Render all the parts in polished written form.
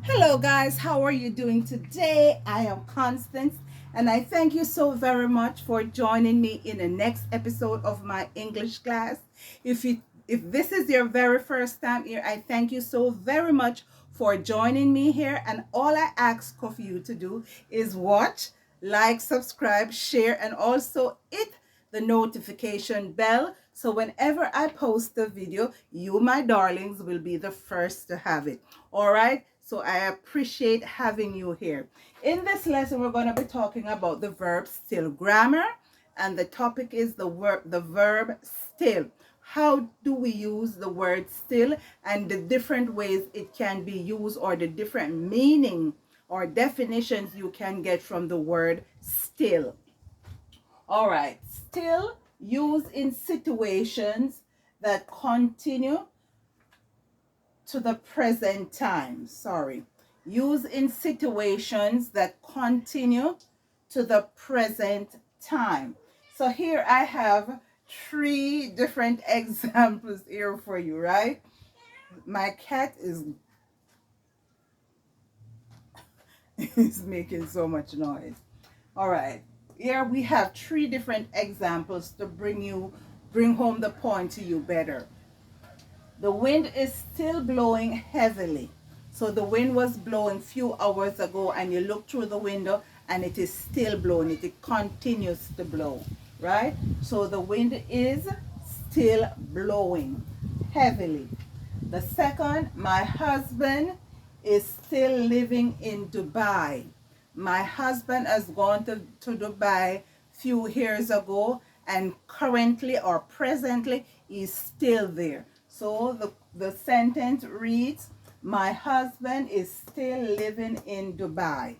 Hello guys, how are you doing today? I am Constance and I thank you so very much for joining me in the next episode of my English class. If this is your very first time here, I thank you so very much for joining me here, and all I ask of you to do is watch, like, subscribe, share, and also hit the notification bell so whenever I post a video, you, my darlings, will be the first to have it. All right, so I appreciate having you here. In this lesson, we're going to be talking about the verb still grammar, and the topic is the verb still. How do we use the word still and the different ways it can be used, or the different meaning or definitions you can get from the word still. All right, still used in situations that continue to the present time. Used in situations that continue to the present time. So here I have three different examples here for you, right? My cat is is making so much noise. All right, here we have three different examples to bring home the point to you better. The wind is still blowing heavily. So the wind was blowing few hours ago, and you look through the window and it is still blowing. It continues to blow, right? So the wind is still blowing heavily. The second, my husband is still living in Dubai. My husband has gone to Dubai few years ago, and currently or presently is still there. So the sentence reads, my husband is still living in Dubai.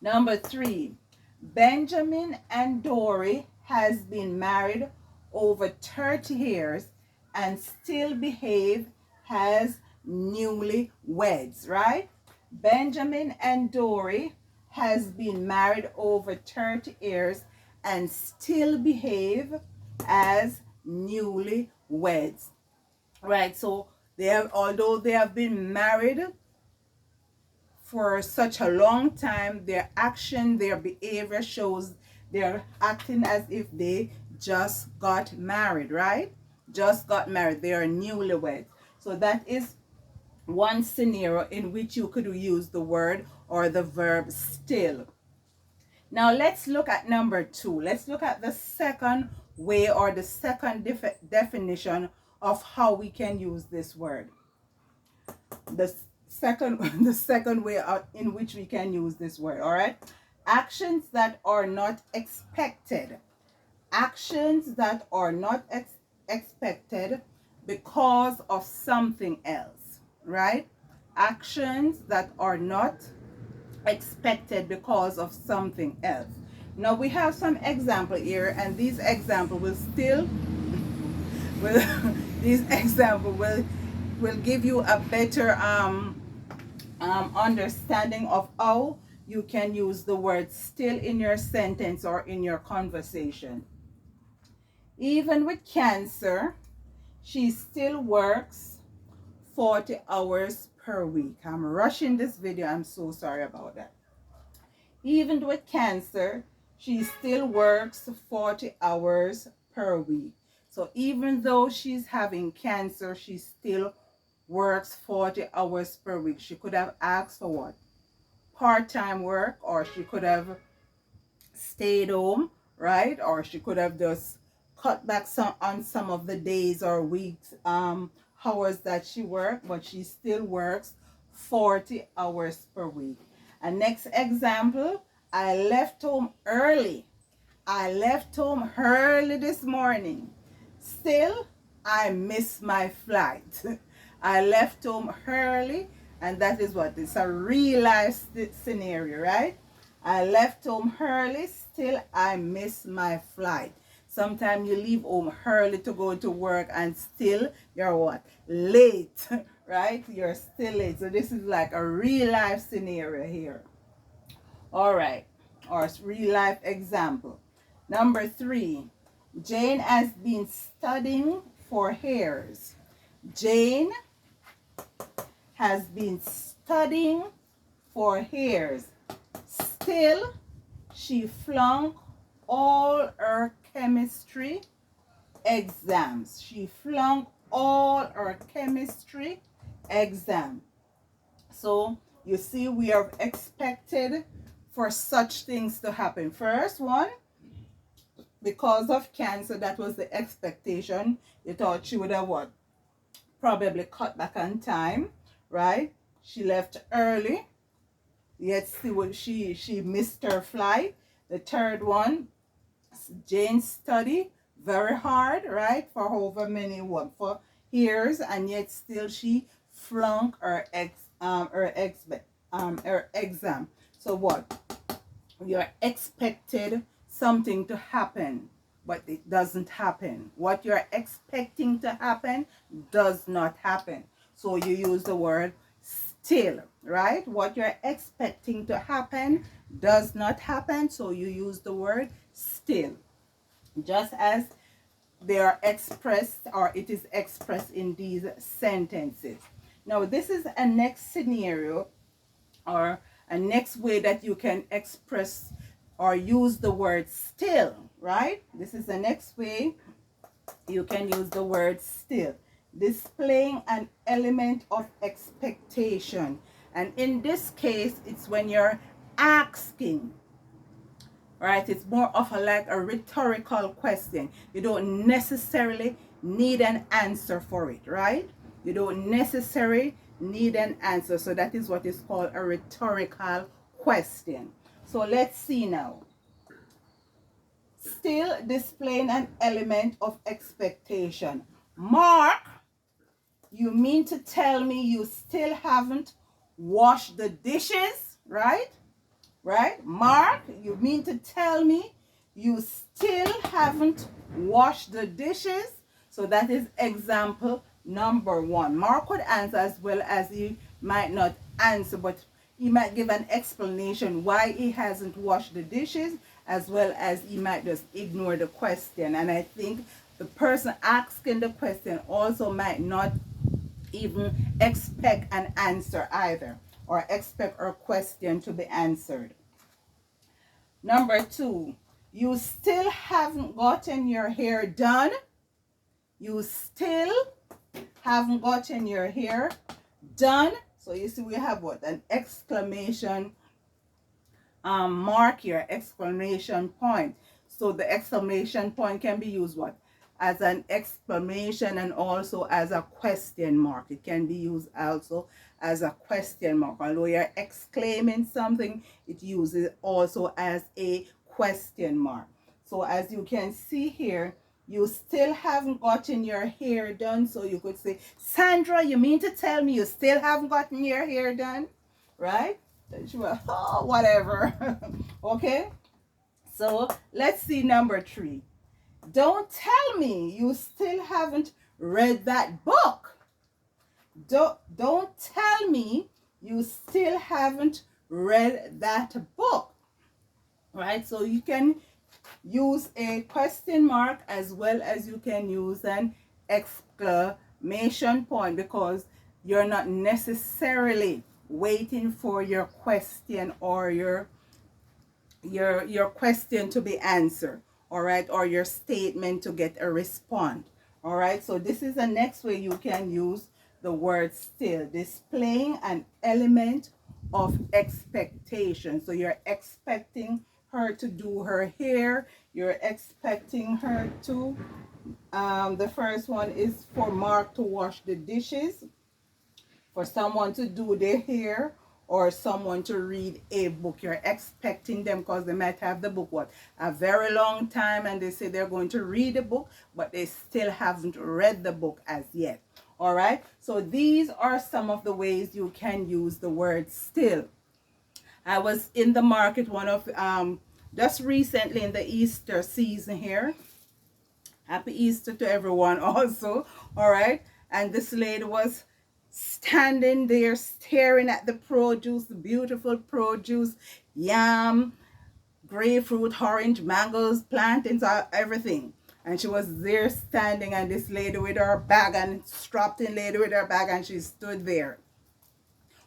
Number three, Benjamin and Dory has been married over 30 years and still behave as newlyweds, right? Benjamin and Dory has been married over 30 years and still behave as newlyweds. Right, so although they have been married for such a long time, their action, their behavior shows they're acting as if they just got married, right? Just got married. They are newlyweds. So that is one scenario in which you could use the word or the verb still. Now let's look at number two. Let's look at the second way, or the second definition of how we can use this word. The second way in which we can use this word. All right, actions that are not expected. Actions that are not expected because of something else, right? Actions that are not expected because of something else. Now we have some example here, and these example will still will these example will give you a better understanding of how you can use the word still in your sentence or in your conversation. Even with cancer, she still works 40 hours per week. I'm rushing this video. I'm so sorry about that. Even with cancer, she still works 40 hours per week. So even though she's having cancer, she still works 40 hours per week. She could have asked for what? Part-time work, or she could have stayed home, right? Or she could have just cut back on some of the days or weeks hours that she worked, but she still works 40 hours per week. And next example, I left home early. I left home early this morning. Still, I missed my flight. I left home early, and that is what? It's a real life scenario, right? I left home early, still I missed my flight. Sometimes you leave home early to go to work and still you're what? Late, right? You're still late. So this is like a real life scenario here. All right, or real life example. Number three, Jane has been studying for years. Jane has been studying for hairs. Still, she flunked all her chemistry exams. She flunked all her chemistry exam. So you see, we are expected for such things to happen. First one, because of cancer, that was the expectation. You thought she would have what? Probably cut back on time, right? She left early, yet still she missed her flight. The third one, Jane studied very hard, right, for over many what, for years, and yet still she flunked her exam. So what? You're expected something to happen, but it doesn't happen. What you're expecting to happen does not happen. So you use the word still, right? What you're expecting to happen does not happen, so you use the word still. Just as they are expressed, or it is expressed in these sentences. Now, this is a next scenario, or a next way that you can express or use the word still, right? This is the next way you can use the word still. Displaying an element of expectation. And in this case, it's when you're asking, right? It's more of like a rhetorical question. You don't necessarily need an answer for it, right? You don't necessarily need an answer. So that is what is called a rhetorical question. So let's see now. Still displaying an element of expectation. Mark, you mean to tell me you still haven't washed the dishes, right? Right? Mark, you mean to tell me you still haven't washed the dishes? So that is example number one. Mark could answer as well as he might not answer, but he might give an explanation why he hasn't washed the dishes, as well as he might just ignore the question. And I think the person asking the question also might not even expect an answer either, or expect our question to be answered. Number two, you still haven't gotten your hair done. You still haven't gotten your hair done. So you see we have what? An exclamation mark here, exclamation point. So the exclamation point can be used what? As an exclamation and also as a question mark. It can be used also as a question mark. Although you're exclaiming something, it uses also as a question mark. So as you can see here, you still haven't gotten your hair done. So you could say, Sandra, you mean to tell me you still haven't gotten your hair done? Right? Oh, whatever. Okay? So let's see number three. Don't tell me you still haven't read that book. Don't tell me you still haven't read that book. Right? So you can use a question mark as well as you can use an exclamation point, because you're not necessarily waiting for your question or your question to be answered, all right, or your statement to get a response. All right, so this is the next way you can use the word still, displaying an element of expectation. So you're expecting her to do her hair, you're expecting her to the first one is for Mark to wash the dishes, for someone to do their hair, or someone to read a book. You're expecting them, because they might have the book what, a very long time, and they say they're going to read a book, but they still haven't read the book as yet. All right, so these are some of the ways you can use the word still. I was in the market just recently in the Easter season here. Happy Easter to everyone also. All right, and this lady was standing there staring at the produce, the beautiful produce, yam, grapefruit, orange, mangoes, plantains, everything. And she was there standing, and this lady with her bag, and strapped in lady with her bag, and she stood there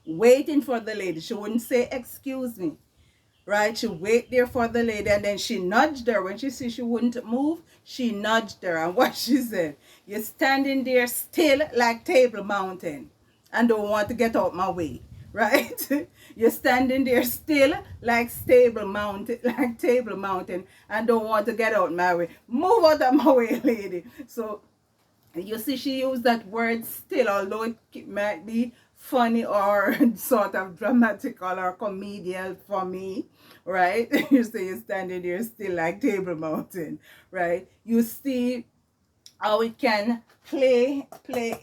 waiting for the lady. She wouldn't say, excuse me, right? She wait there for the lady, and then she nudged her. When she see she wouldn't move, she nudged her. And what she said, you're standing there still like Table Mountain and don't want to get out my way, right? You're standing there still like Table Mountain and don't want to get out my way. Move out of my way, lady. So you see, she used that word still, although it might be funny or sort of dramatical or comedian for me, right? You see, you're standing there still like Table Mountain, right? You see how it can play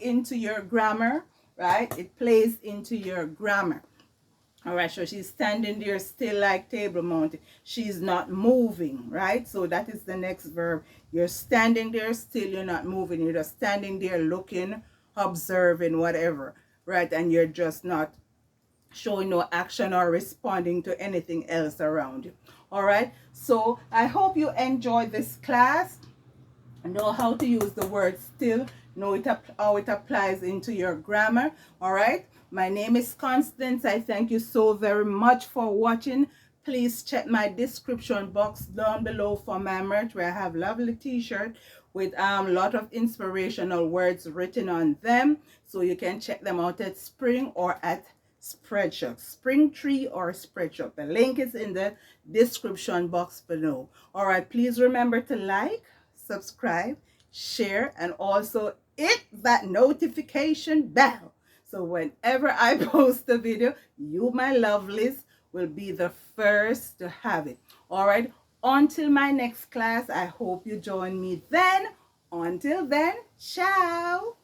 into your grammar, right? It plays into your grammar. All right, so she's standing there still like Table Mountain. She's not moving, right? So that is the next verb. You're standing there still, you're not moving. You're just standing there looking, observing, whatever, right? And you're just not showing no action or responding to anything else around you. All right, so I hope you enjoyed this class. Know how to use the word still, know how it applies into your grammar. All right, my name is Constance. I thank you so very much for watching. Please check my description box down below for my merch, where I have lovely t-shirt with a lot of inspirational words written on them, so you can check them out at Spring or at Spreadshirt, Springtree or Spreadshirt. The link is in the description box below. All right, please remember to like, subscribe, share, and also hit that notification bell, so whenever I post a video, you, my lovelies, will be the first to have it. All right, until my next class, I hope you join me then. Until then, ciao.